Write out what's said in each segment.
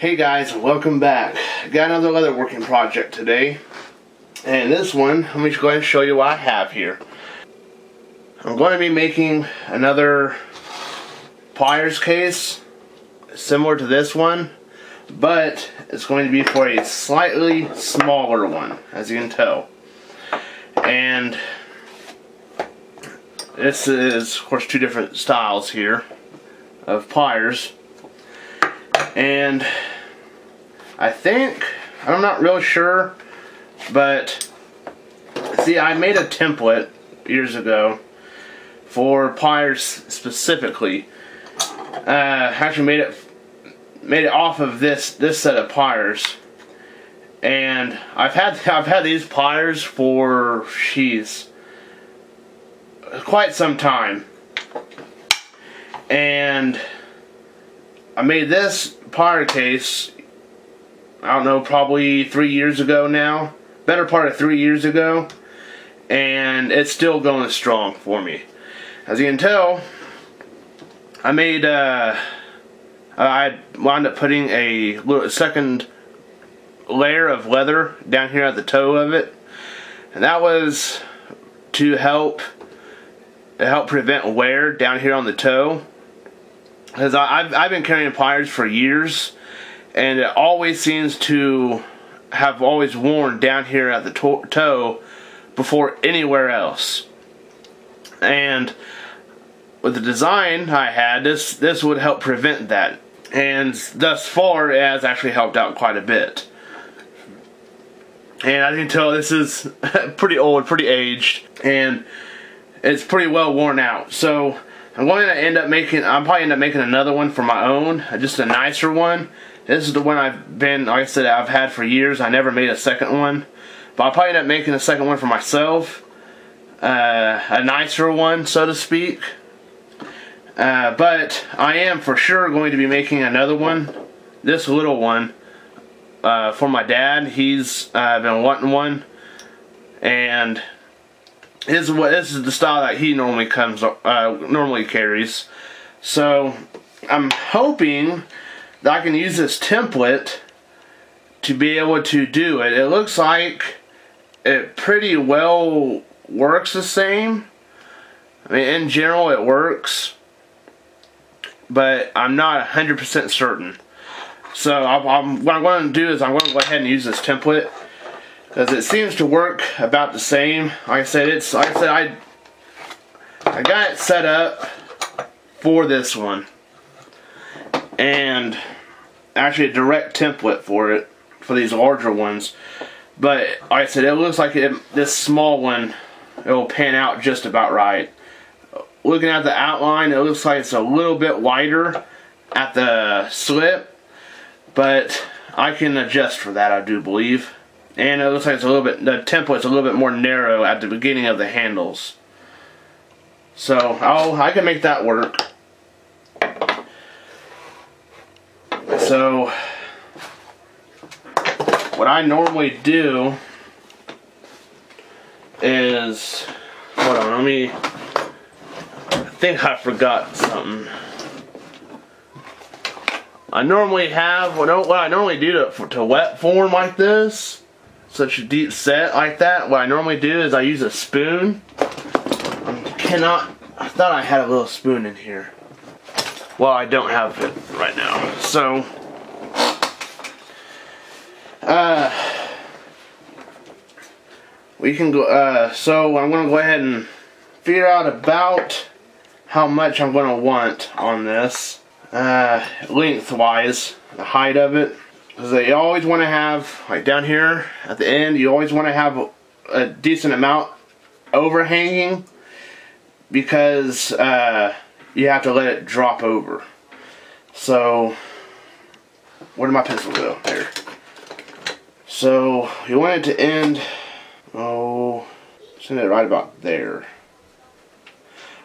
Hey guys, welcome back. Got another leatherworking project today. And this one, let me just go ahead and show you what I have here. I'm going to be making another pliers case, similar to this one, but it's going to be for a slightly smaller one, as you can tell. And this is, of course, two different styles here of pliers. And I think, I'm not real sure, but see, I made a template years ago for pliers specifically. Actually made it off of this set of pliers, and I've had these pliers for quite some time, and I made this plier case, I don't know, probably 3 years ago now, better part of 3 years ago, and it's still going strong for me. As you can tell, I wound up putting a second layer of leather down here at the toe of it, and that was to help prevent wear down here on the toe. Because I've been carrying pliers for years, and it always seems to have always worn down here at the toe before anywhere else. And with the design I had, this would help prevent that. And thus far, it has actually helped out quite a bit. And as you can tell, this is pretty old, pretty aged, and it's pretty well worn out. So I'm probably end up making another one for my own, just a nicer one. This is the one like I said, I've had for years. I never made a second one, but I'll probably end up making a second one for myself, a nicer one, so to speak. But I am for sure going to be making another one, this little one, for my dad. He's been wanting one, and this is the style that he normally carries. So I'm hoping that I can use this template to be able to do it. It looks like it pretty well works the same. I mean, in general it works, but I'm not 100% certain. So what I'm going to do is I'm going to go ahead and use this template, because it seems to work about the same. Like I said, I got it set up for this one, and actually a direct template for it for these larger ones. But like I said, it looks like this small one, it will pan out just about right. Looking at the outline, it looks like it's a little bit wider at the slip, but I can adjust for that, I do believe. And it looks like the template's a little bit more narrow at the beginning of the handles. So I can make that work. So what I normally do is, hold on, I think I forgot something. I normally have, what I normally do to wet form like this, such a deep set like that, what I normally do is I use a spoon. I thought I had a little spoon in here. Well, I don't have it right now. So, we can go, so I'm going to go ahead and figure out about how much I'm going to want on this, lengthwise, the height of it. Because you always want to have, like down here at the end, you always want to have a decent amount overhanging, because you have to let it drop over. So, where did my pencil go? There. So, you want it to end, send it right about there.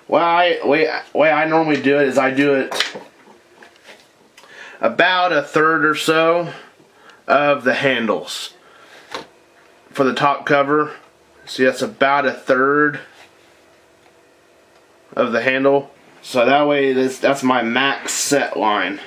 Way I normally do it is I do it about a third or so of the handles for the top cover. See, that's about a third of the handle. So that way, that's my max set line.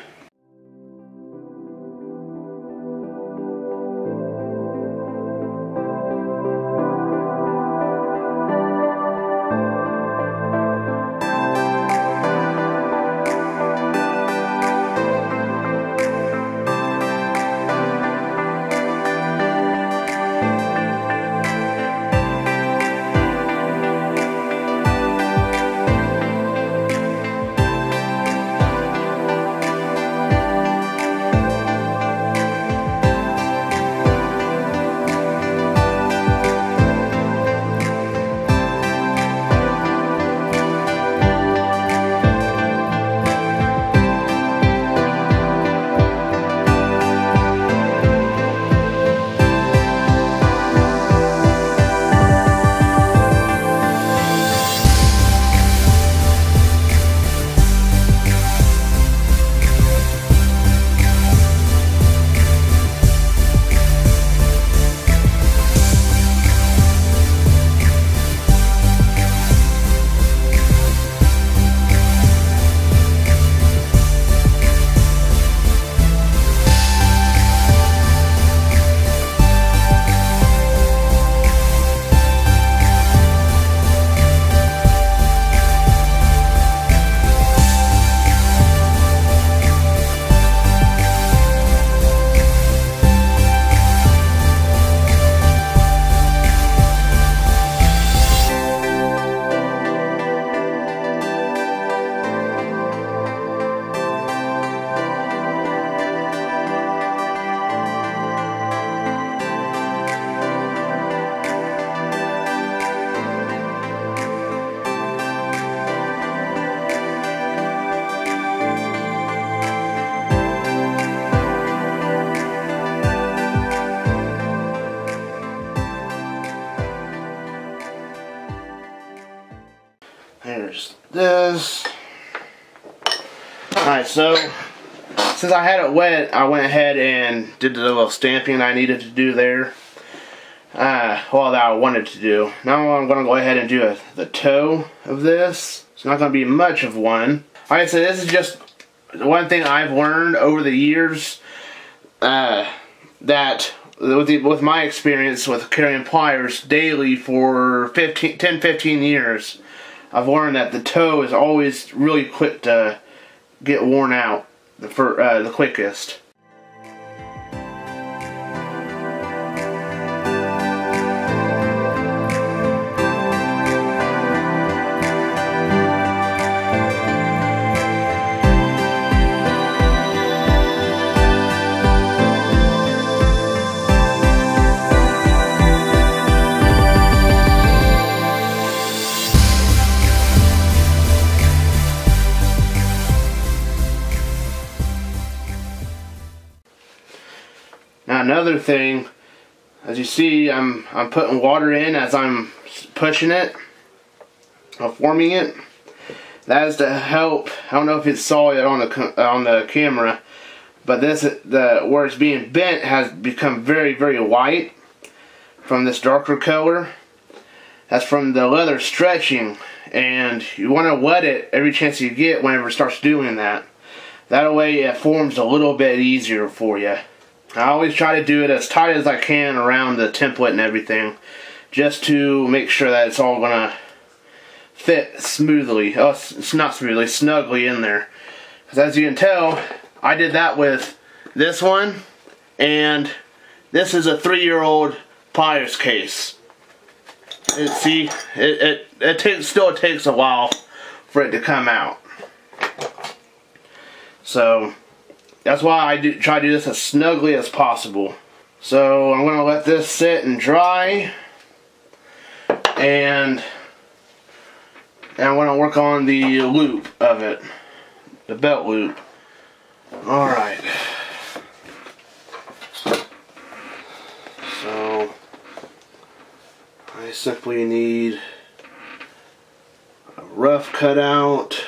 was. Alright, so since I had it wet, I went ahead and did the little stamping I needed to do there. Well, that I wanted to do. Now I'm going to go ahead and do the toe of this. It's not going to be much of one. Like I said, this is just one thing I've learned over the years, that with my experience with carrying pliers daily for 10-15 years, I've learned that the toe is always really quick to get worn out, the quickest. Now another thing, as you see, I'm putting water in as I'm pushing it, forming it. That is to help. I don't know if it's saw it on the camera, but where it's being bent has become very, very white from this darker color. That's from the leather stretching, and you want to wet it every chance you get whenever it starts doing that. That way it forms a little bit easier for you. I always try to do it as tight as I can around the template and everything, just to make sure that it's all going to fit smoothly. Oh, it's not smoothly, snugly in there. Because as you can tell, I did that with this one, and this is a 3-year-old Pliers case. See, it still takes a while for it to come out. So that's why I try to do this as snugly as possible. So I'm going to let this sit and dry, and I'm going to work on the loop of it, the belt loop. Alright. So I simply need a rough cutout.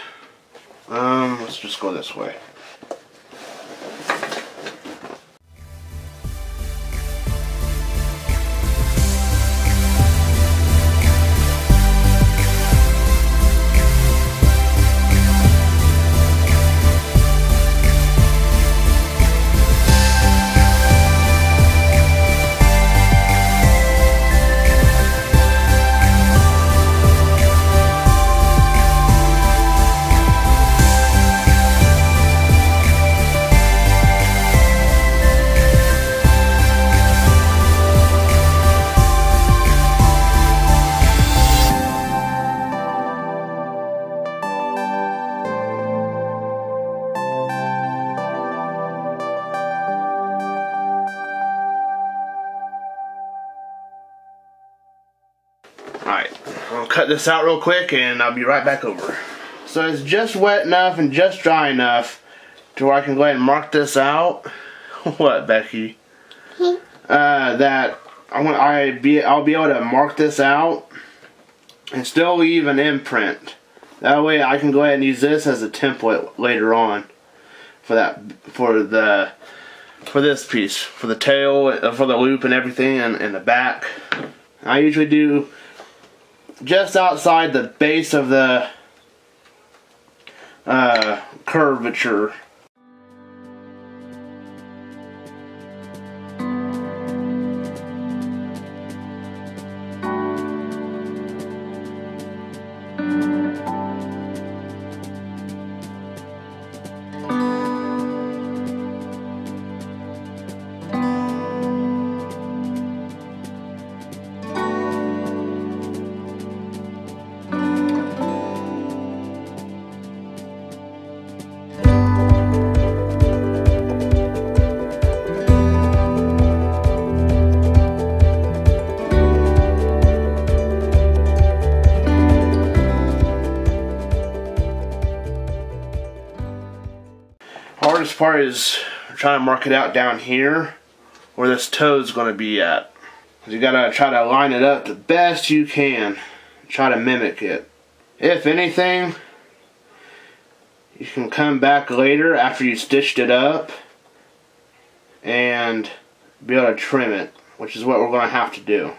Let's just go this way. Alright, I'll cut this out real quick and I'll be right back over. So it's just wet enough and just dry enough to where I can go ahead and mark this out. What, Becky? That I'll be able to mark this out and still leave an imprint. That way I can go ahead and use this as a template later on for this piece, for the tail, for the loop and everything, and the back. I usually do just outside the base of the curvature. Hardest part is trying to mark it out down here where this toe is going to be at. You gotta try to line it up the best you can. Try to mimic it. If anything, you can come back later after you stitched it up and be able to trim it, which is what we're going to have to do.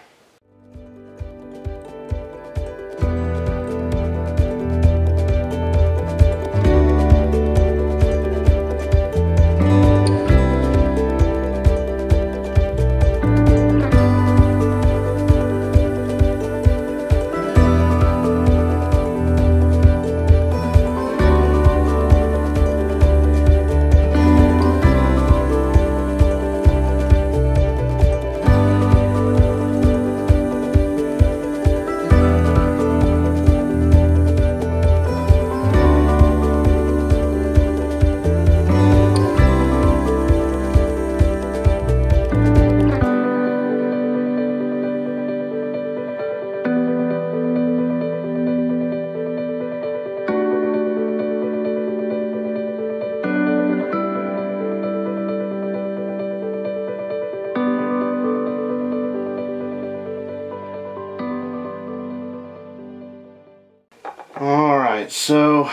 Alright, so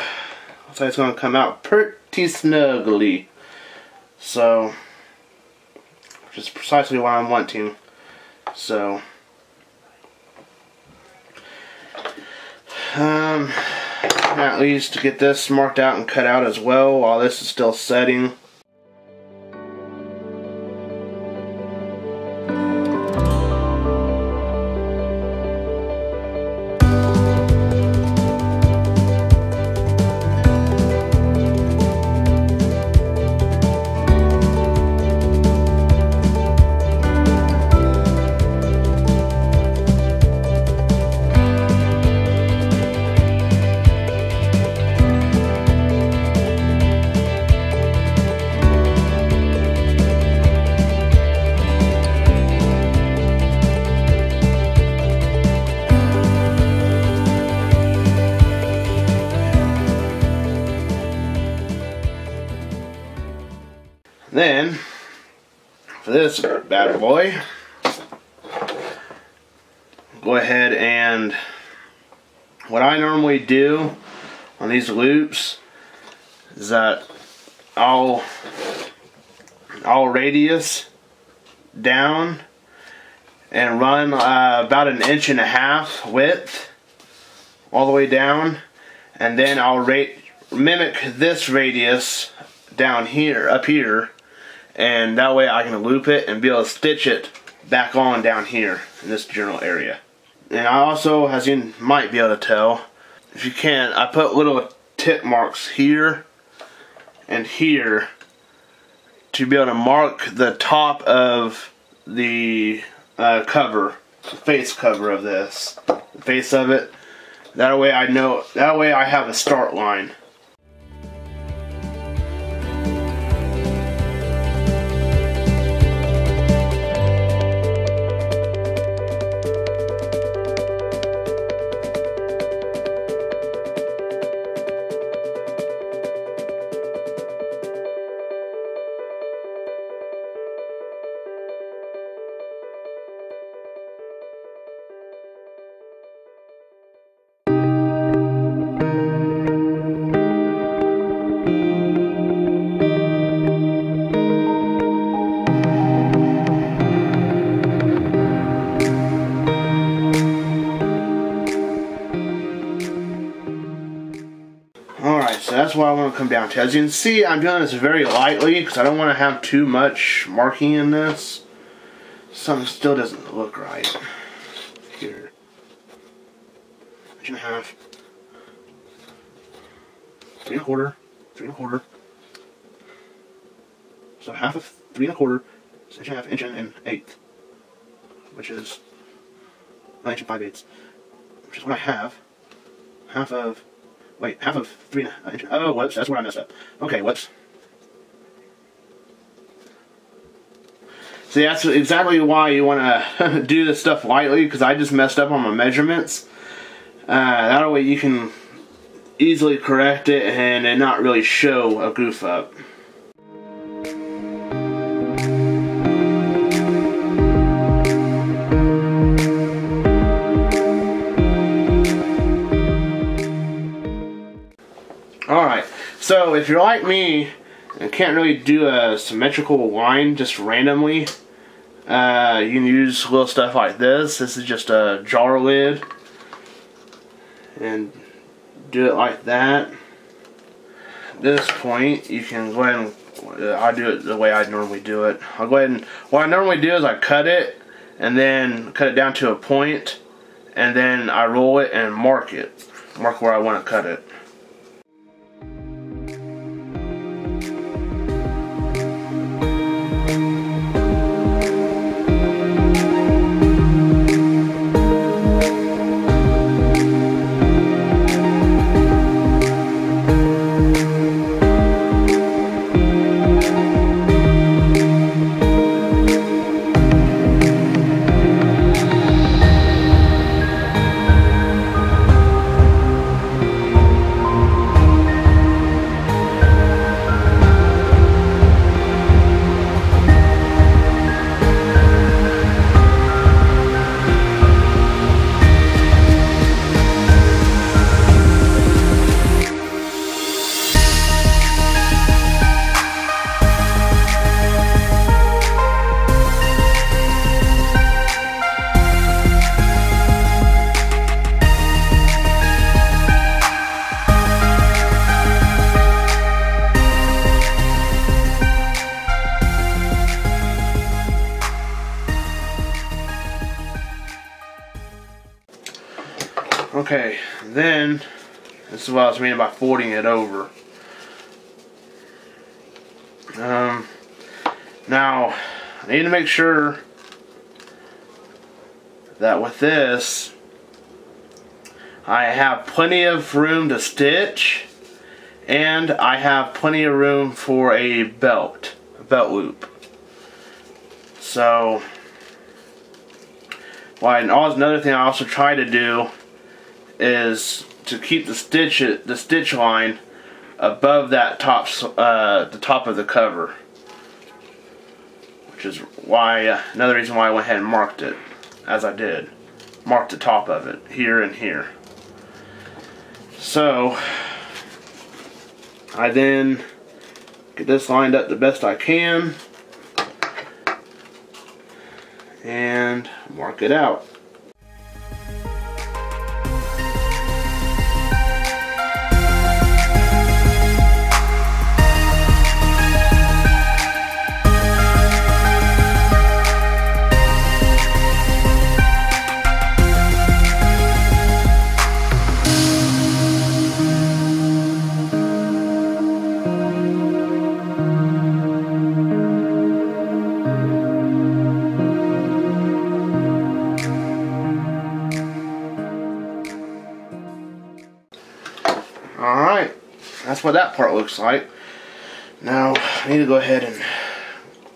looks like it's going to come out pretty snugly. So, which is precisely what I'm wanting. So, at least get this marked out and cut out as well while this is still setting. Then, for this bad boy, go ahead and, what I normally do on these loops is that I'll radius down and run about 1.5 inches width all the way down, and then I'll mimic this radius down here, up here, and that way I can loop it and be able to stitch it back on down here in this general area. And I also, as you might be able to tell, if you can, I put little tip marks here and here to be able to mark the top of the cover, the face cover of this, the face of it. That way I know, that way I have a start line. So that's what I want to come down to. As you can see, I'm doing this very lightly because I don't want to have too much marking in this. Something still doesn't look right. Here. 1.5 inches. 3 1/4. So half of 3 1/4 is 1.5 inches and 1/8, which is 1 inch and 5/8, which is what I have. Half of 3 inches. Oh, whoops, that's where I messed up. Okay, whoops. See, that's exactly why you want to do this stuff lightly, because I just messed up on my measurements. That way you can easily correct it and not really show a goof up. Alright, so if you're like me and can't really do a symmetrical line just randomly, you can use little stuff like this. This is just a jar lid, and do it like that. At this point, you can go ahead and I do it the way I normally do it. I'll go ahead and what I normally do is I cut it and then cut it down to a point, and then I roll it and mark where I want to cut it. Okay, then, this is what I was meaning by folding it over. Now, I need to make sure that with this, I have plenty of room to stitch, and I have plenty of room for a belt loop. So, another thing I also try to do is to keep the stitch line above that the top of the cover, which is why another reason why I went ahead and marked it as I did. Marked the top of it here and here. So I then get this lined up the best I can and mark it out. Alright, that's what that part looks like. Now, I need to go ahead and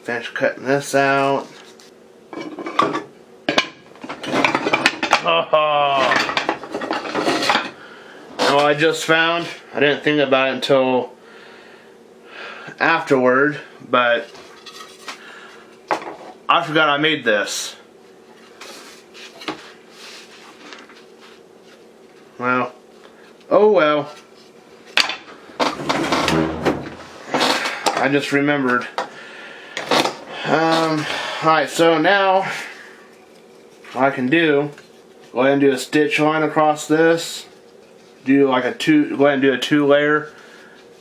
finish cutting this out. Now, what I just found, I didn't think about it until afterward, but I forgot I made this. Well, oh well. I just remembered. Alright, so now what I can do, go ahead and do a stitch line across this. Do like go ahead and do a 2-layer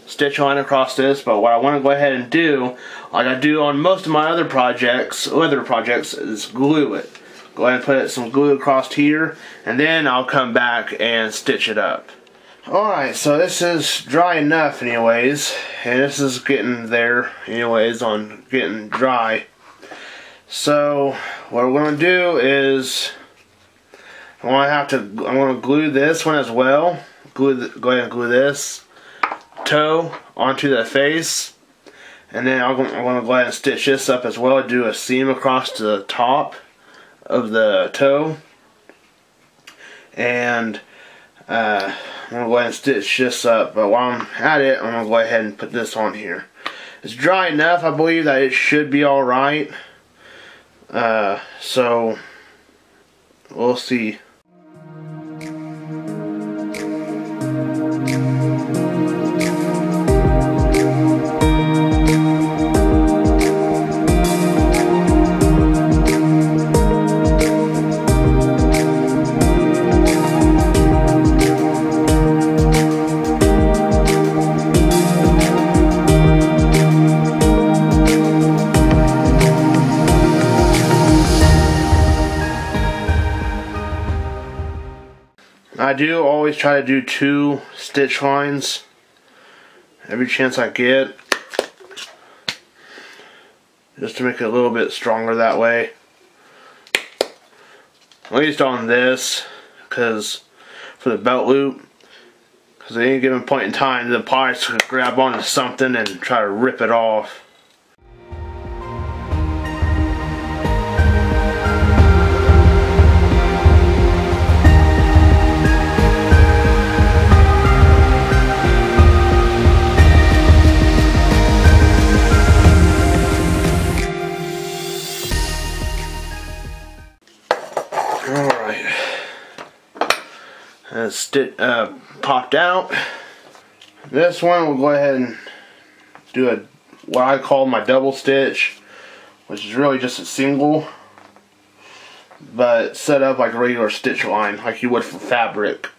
stitch line across this. But what I want to go ahead and do, like I do on most of my other projects, is glue it. Go ahead and put some glue across here, and then I'll come back and stitch it up. Alright, so this is dry enough anyways, and this is getting there anyways on getting dry. So what we're going to do is I'm going to glue this one as well. Go ahead and glue this toe onto the face, and then I'm going to go ahead and stitch this up as well. Do a seam across the top of the toe, and I'm going to go ahead and stitch this up, but while I'm at it, I'm going to go ahead and put this on here. It's dry enough, I believe, that it should be alright. So, we'll see. do always try to do 2 stitch lines every chance I get, just to make it a little bit stronger that way. At least on this, because for the belt loop, because at any given point in time the pliers could grab onto something and try to rip it off. Alright, that's popped out. This one we'll go ahead and do what I call my double stitch, which is really just a single, but set up like a regular stitch line, like you would for fabric.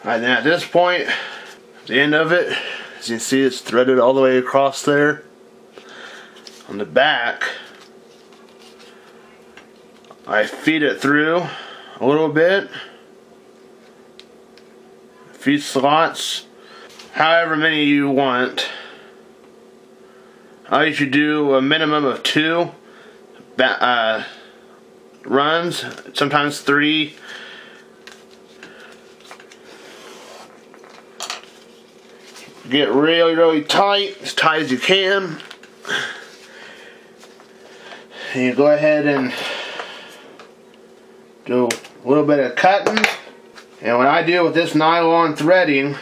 Alright, then at this point, the end of it, as you can see, it's threaded all the way across there. On the back, I feed it through a little bit. Feed slots, however many you want. I usually do a minimum of 2 runs, sometimes 3. Get really tight, as tight as you can. And you go ahead and do a little bit of cutting. And what I do with this nylon threading,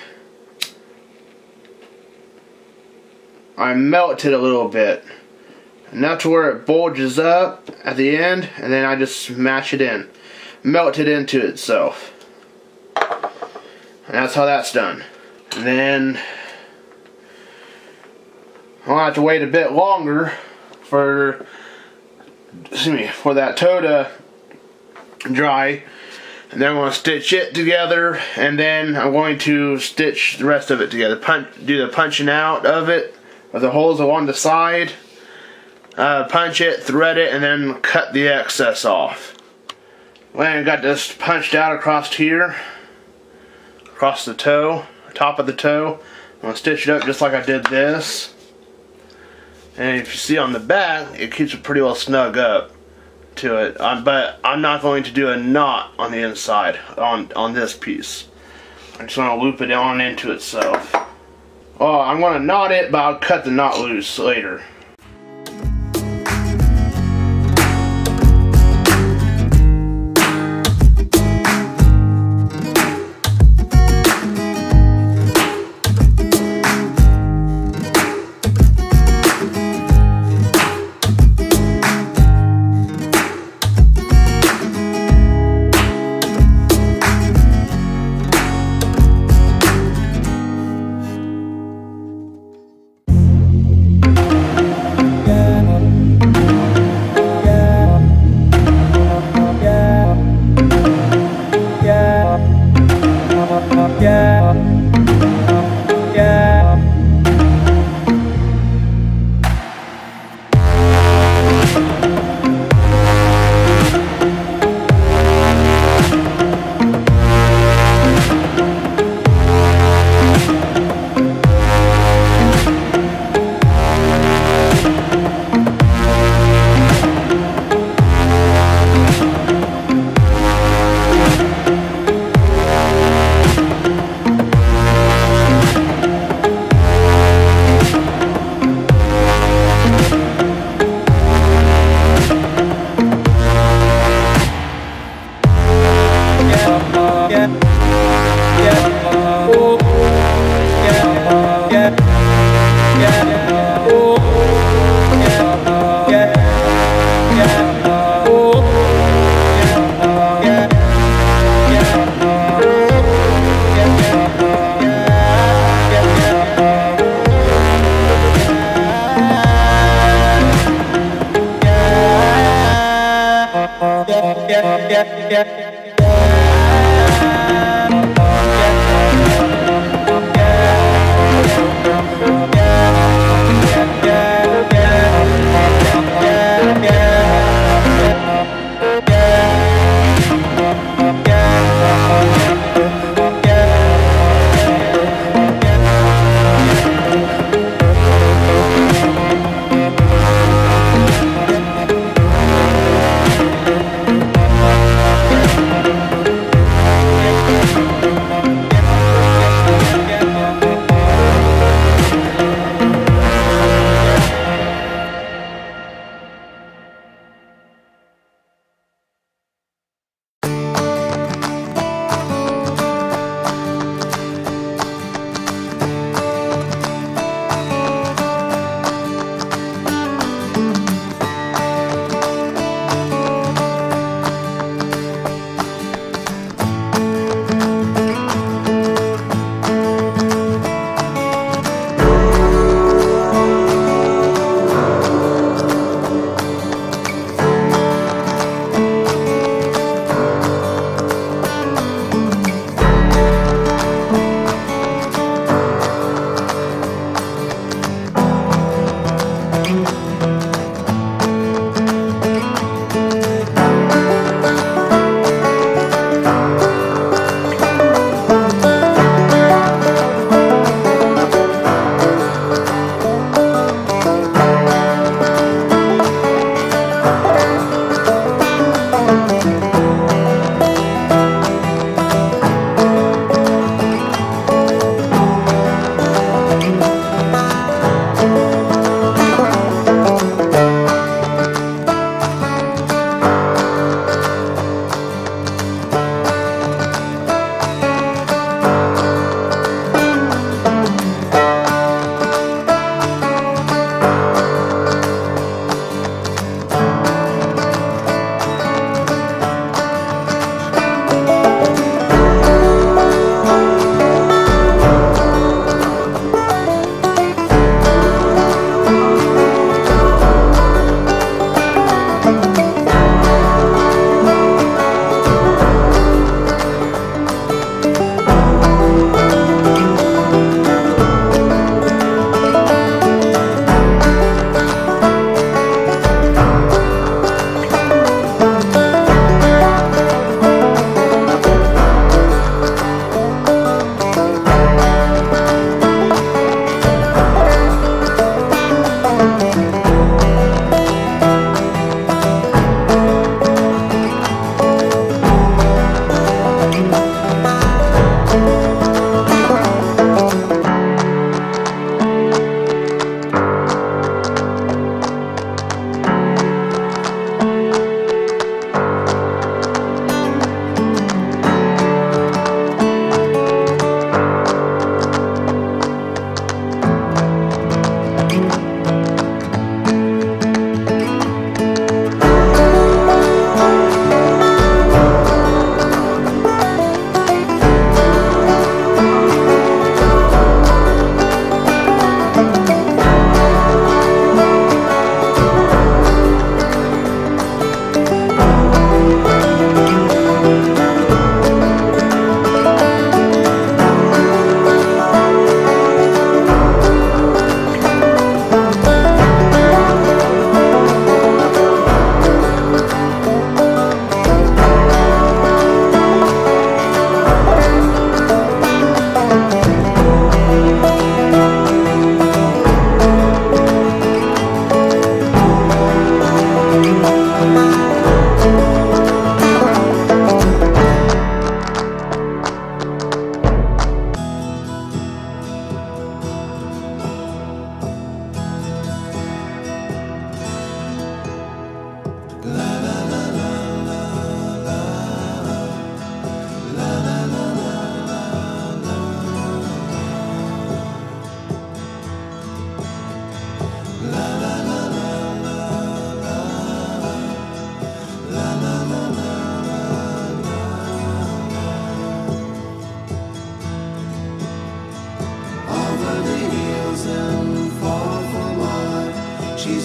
I melt it a little bit. Enough to where it bulges up at the end, and then I just smash it in. Melt it into itself. And that's how that's done. And then I'll have to wait a bit longer for that toe to dry, and then I'm going to stitch it together, and then I'm going to stitch the rest of it together. Do the punching out of it with the holes along the side, punch it, thread it, and then cut the excess off. Well, I got this punched out across here, across the toe, top of the toe. I'm going to stitch it up just like I did this. And if you see on the back, it keeps it pretty well snug up to it. But I'm not going to do a knot on the inside on this piece. I'm just going to loop it on into itself. Oh, I'm going to knot it, but I'll cut the knot loose later.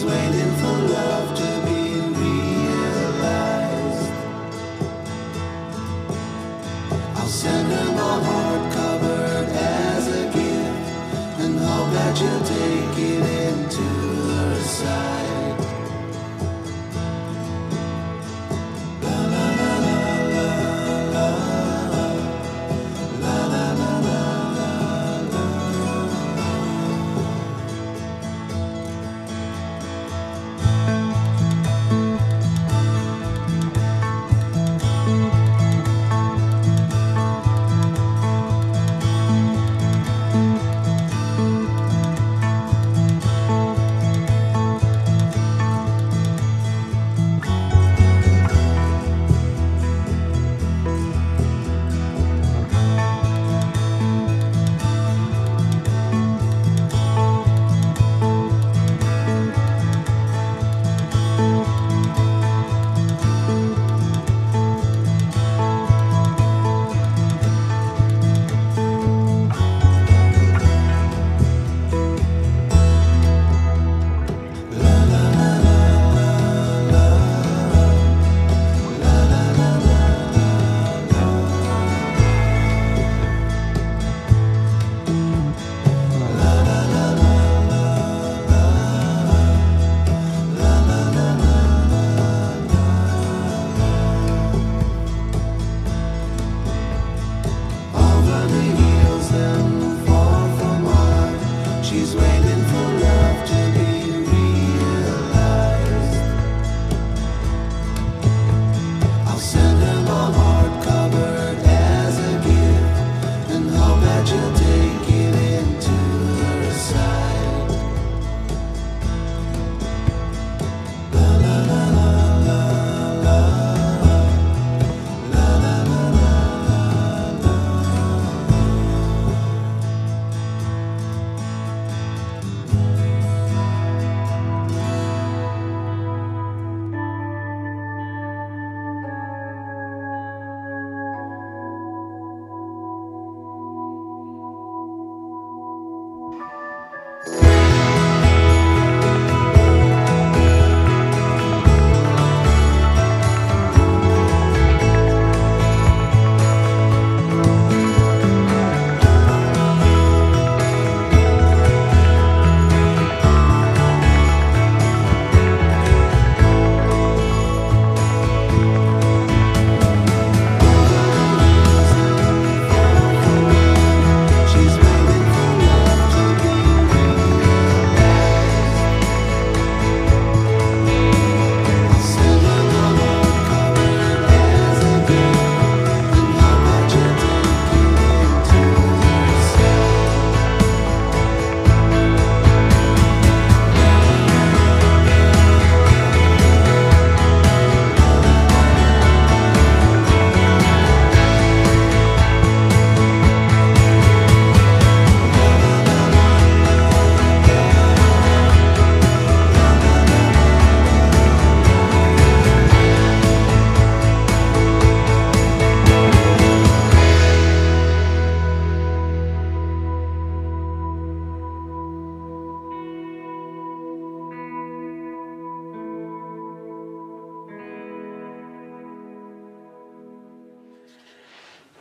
waiting for love to be realized. her my heart covered as a gift, and hope that you'll take it into her side.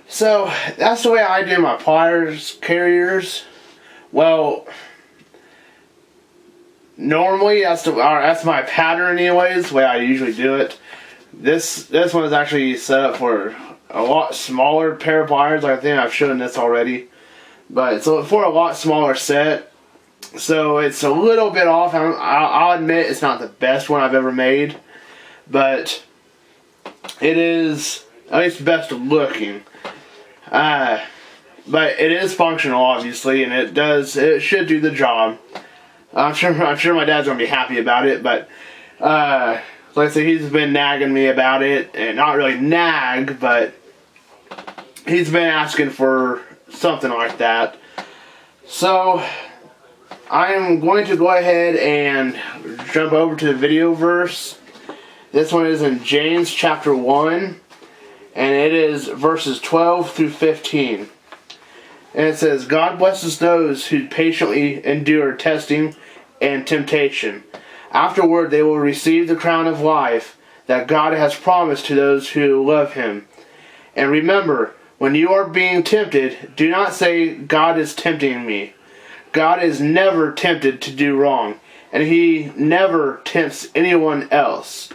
So that's the way I do my pliers carriers. Well, normally that's my pattern anyways, the way I usually do it. This one is actually set up for a lot smaller pair of pliers. I think I've shown this already, but it's for a lot smaller set, so it's a little bit off. I'll admit it's not the best one I've ever made, but it is at least best looking. But it is functional, obviously, and it should do the job. I'm sure my dad's gonna be happy about it, but like I said, he's been nagging me about it, and not really nag, but he's been asking for something like that. So I am going to go ahead and jump over to the video verse. This one is in James chapter 1, and it is verses 12 through 15. And it says, God blesses those who patiently endure testing and temptation. Afterward they will receive the crown of life that God has promised to those who love Him. And remember, When you are being tempted, do not say, God is tempting me. God is never tempted to do wrong, and He never tempts anyone else.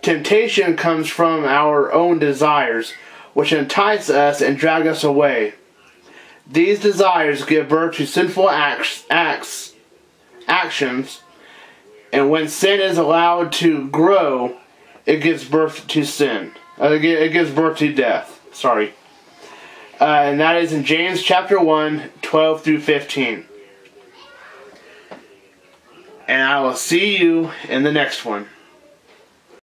Temptation comes from our own desires, which entice us and drag us away. These desires give birth to sinful actions, and when sin is allowed to grow, it gives birth to sin. It gives birth to death. Sorry. And that is in James chapter 1, 12 through 15. And I will see you in the next one.